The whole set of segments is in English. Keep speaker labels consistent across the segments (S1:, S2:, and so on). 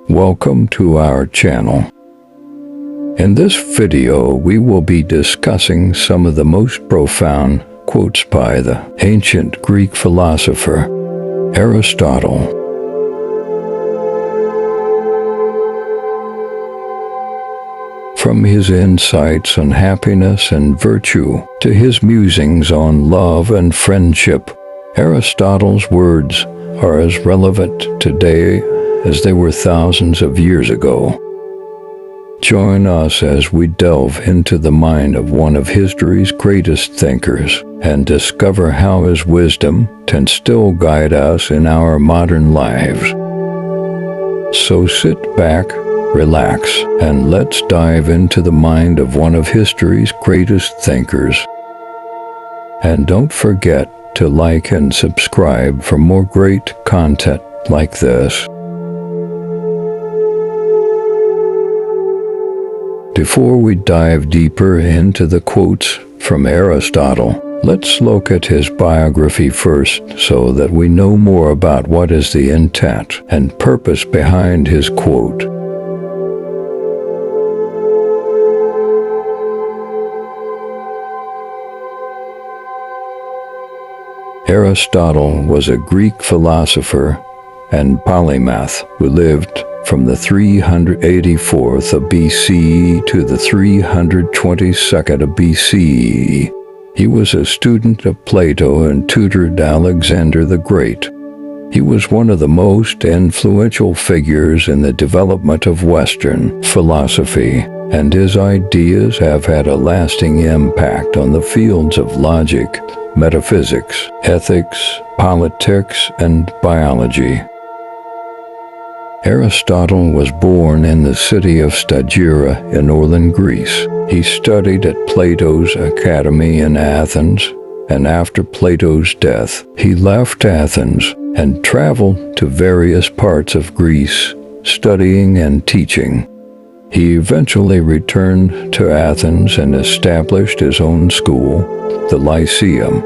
S1: Welcome to our channel. In this video, we will be discussing some of the most profound quotes by the ancient Greek philosopher Aristotle. From his insights on happiness and virtue to his musings on love and friendship, Aristotle's words are as relevant today as they were thousands of years ago. Join us as we delve into the mind of one of history's greatest thinkers and discover how his wisdom can still guide us in our modern lives. So sit back, relax, and let's dive into the mind of one of history's greatest thinkers. And don't forget to like and subscribe for more great content like this. Before we dive deeper into the quotes from Aristotle, let's look at his biography first so that we know more about what is the intent and purpose behind his quote. Aristotle was a Greek philosopher and polymath who lived from the 384th of BCE to the 322nd of BCE. He was a student of Plato and tutored Alexander the Great. He was one of the most influential figures in the development of Western philosophy, and his ideas have had a lasting impact on the fields of logic, metaphysics, ethics, politics, and biology. Aristotle was born in the city of Stagira in northern Greece. He studied at Plato's academy in Athens, and after Plato's death, he left Athens and traveled to various parts of Greece, studying and teaching. He eventually returned to Athens and established his own school, the Lyceum.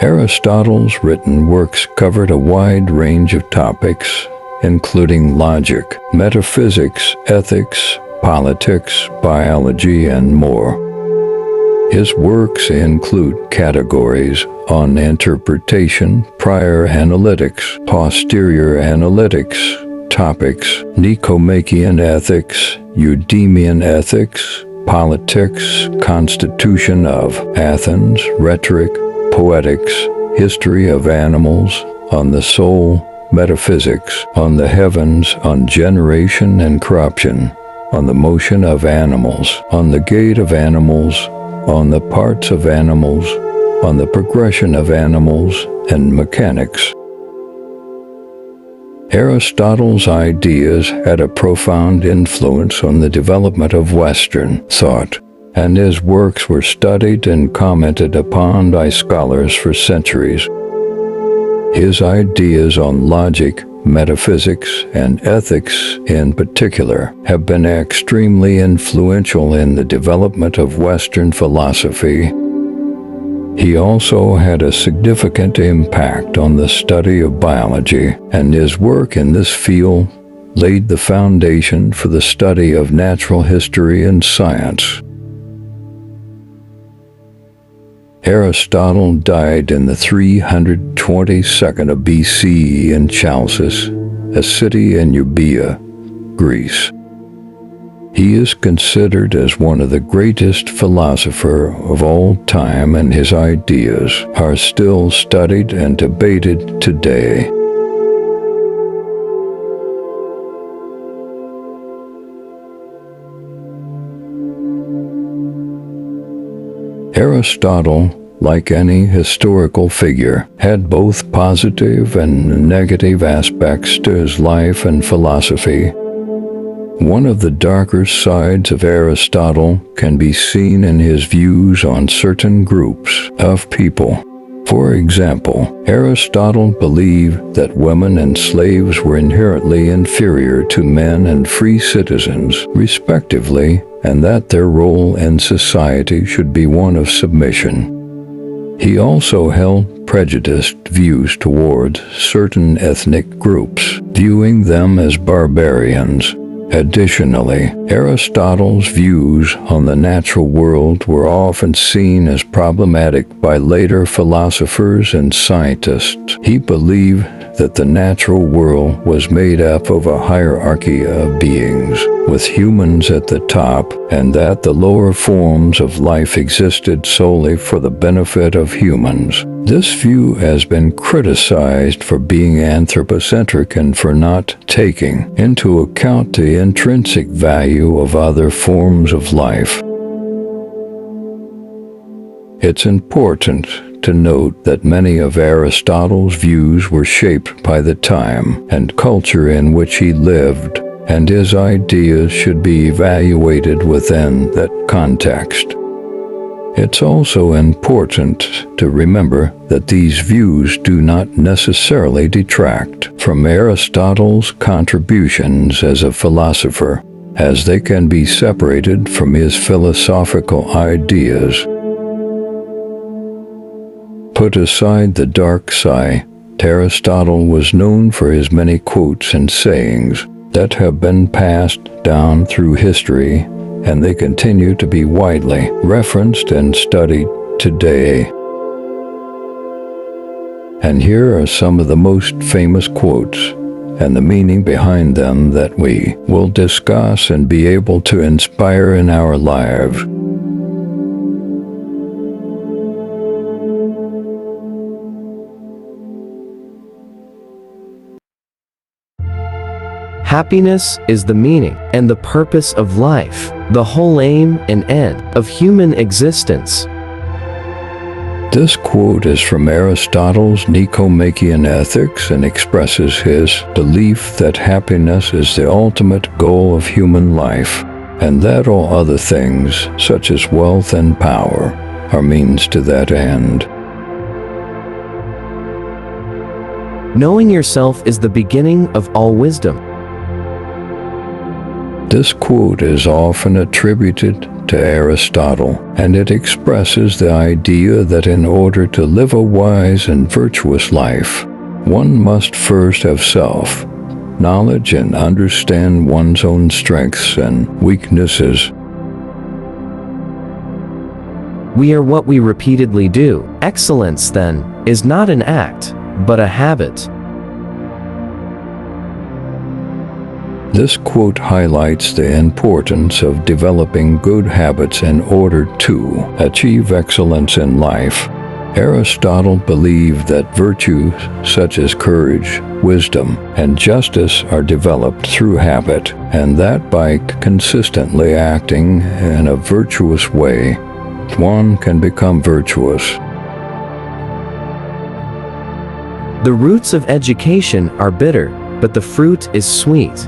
S1: Aristotle's written works covered a wide range of topics, including logic, metaphysics, ethics, politics, biology, and more. His works include categories on interpretation, prior analytics, posterior analytics, topics, Nicomachean ethics, Eudemian ethics, politics, constitution of Athens, rhetoric, poetics, history of animals, on the soul, metaphysics, on the heavens, on generation and corruption, on the motion of animals, on the gait of animals, on the parts of animals, on the progression of animals, and mechanics. Aristotle's ideas had a profound influence on the development of Western thought, and his works were studied and commented upon by scholars for centuries. His ideas on logic, metaphysics, and ethics in particular have been extremely influential in the development of Western philosophy. He also had a significant impact on the study of biology, and his work in this field laid the foundation for the study of natural history and science. Aristotle died in the 322nd of BCE in Chalcis, a city in Euboea, Greece. He is considered as one of the greatest philosophers of all time, and his ideas are still studied and debated today. Aristotle, like any historical figure, had both positive and negative aspects to his life and philosophy. One of the darker sides of Aristotle can be seen in his views on certain groups of people. For example, Aristotle believed that women and slaves were inherently inferior to men and free citizens, respectively, and that their role in society should be one of submission. He also held prejudiced views towards certain ethnic groups, viewing them as barbarians. Additionally, Aristotle's views on the natural world were often seen as problematic by later philosophers and scientists. He believed that the natural world was made up of a hierarchy of beings, with humans at the top, and that the lower forms of life existed solely for the benefit of humans. This view has been criticized for being anthropocentric and for not taking into account the intrinsic value of other forms of life. It's important to note that many of Aristotle's views were shaped by the time and culture in which he lived, and his ideas should be evaluated within that context. It's also important to remember that these views do not necessarily detract from Aristotle's contributions as a philosopher, as they can be separated from his philosophical ideas. Put aside the dark side, Aristotle was known for his many quotes and sayings that have been passed down through history, and they continue to be widely referenced and studied today. And here are some of the most famous quotes and the meaning behind them that we will discuss and be able to inspire in our lives.
S2: Happiness is the meaning and the purpose of life, the whole aim and end of human existence.
S1: This quote is from Aristotle's Nicomachean Ethics and expresses his belief that happiness is the ultimate goal of human life, and that all other things, such as wealth and power, are means to that end.
S2: Knowing yourself is the beginning of all wisdom.
S1: This quote is often attributed to Aristotle, and it expresses the idea that in order to live a wise and virtuous life, one must first have self-knowledge and understand one's own strengths and weaknesses.
S2: We are what we repeatedly do. Excellence, then, is not an act, but a habit.
S1: This quote highlights the importance of developing good habits in order to achieve excellence in life. Aristotle believed that virtues such as courage, wisdom, and justice are developed through habit, and that by consistently acting in a virtuous way, one can become virtuous.
S2: The roots of education are bitter, but the fruit is sweet.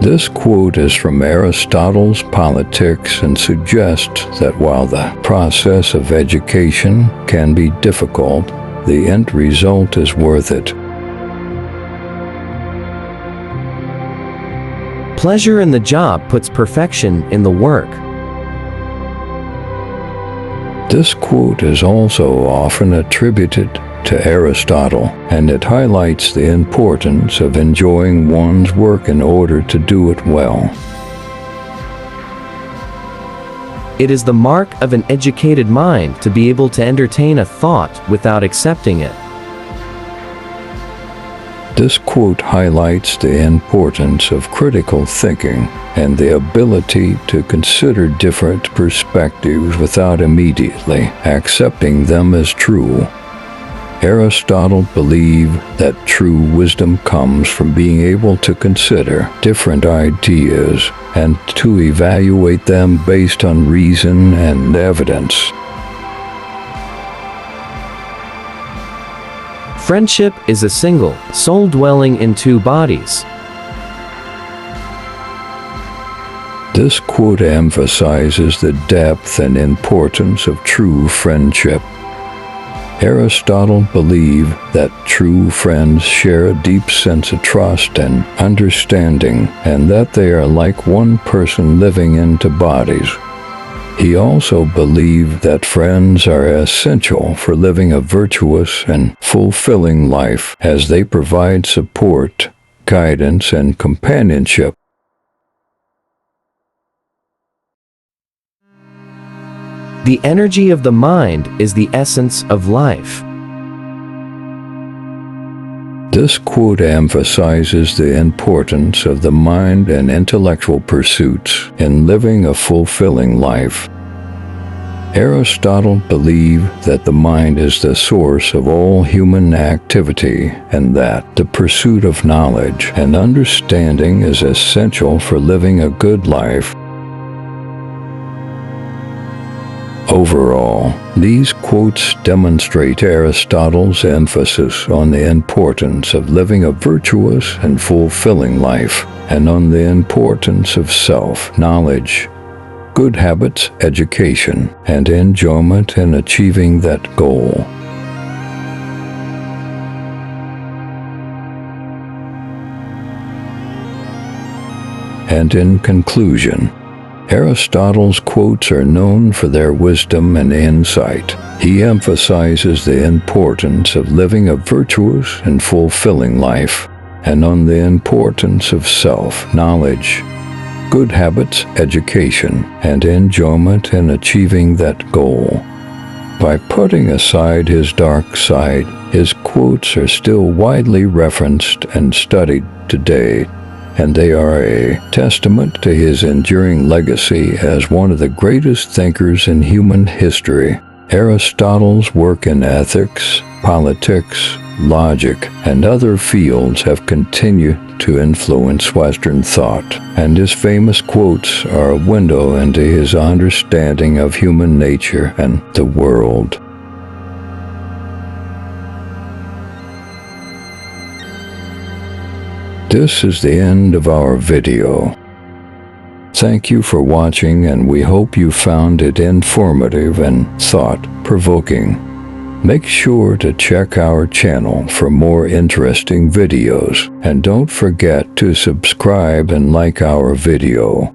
S1: This quote is from Aristotle's Politics and suggests that while the process of education can be difficult, the end result is worth it.
S2: Pleasure in the job puts perfection in the work.
S1: This quote is also often attributed to Aristotle, and it highlights the importance of enjoying one's work in order to do it well.
S2: It is the mark of an educated mind to be able to entertain a thought without accepting it.
S1: This quote highlights the importance of critical thinking and the ability to consider different perspectives without immediately accepting them as true. Aristotle believed that true wisdom comes from being able to consider different ideas and to evaluate them based on reason and evidence.
S2: Friendship is a single soul dwelling in two bodies.
S1: This quote emphasizes the depth and importance of true friendship. Aristotle believed that true friends share a deep sense of trust and understanding, and that they are like one person living in two bodies. He also believed that friends are essential for living a virtuous and fulfilling life, as they provide support, guidance, and companionship.
S2: The energy of the mind is the essence of life.
S1: This quote emphasizes the importance of the mind and intellectual pursuits in living a fulfilling life. Aristotle believed that the mind is the source of all human activity and that the pursuit of knowledge and understanding is essential for living a good life. Overall, these quotes demonstrate Aristotle's emphasis on the importance of living a virtuous and fulfilling life, and on the importance of self-knowledge, good habits, education, and enjoyment in achieving that goal. And in conclusion, Aristotle's quotes are known for their wisdom and insight. He emphasizes the importance of living a virtuous and fulfilling life, and on the importance of self-knowledge, good habits, education, and enjoyment in achieving that goal. By putting aside his dark side, his quotes are still widely referenced and studied today, and they are a testament to his enduring legacy as one of the greatest thinkers in human history. Aristotle's work in ethics, politics, logic, and other fields have continued to influence Western thought, and his famous quotes are a window into his understanding of human nature and the world. This is the end of our video. Thank you for watching, and we hope you found it informative and thought-provoking. Make sure to check our channel for more interesting videos, and don't forget to subscribe and like our video.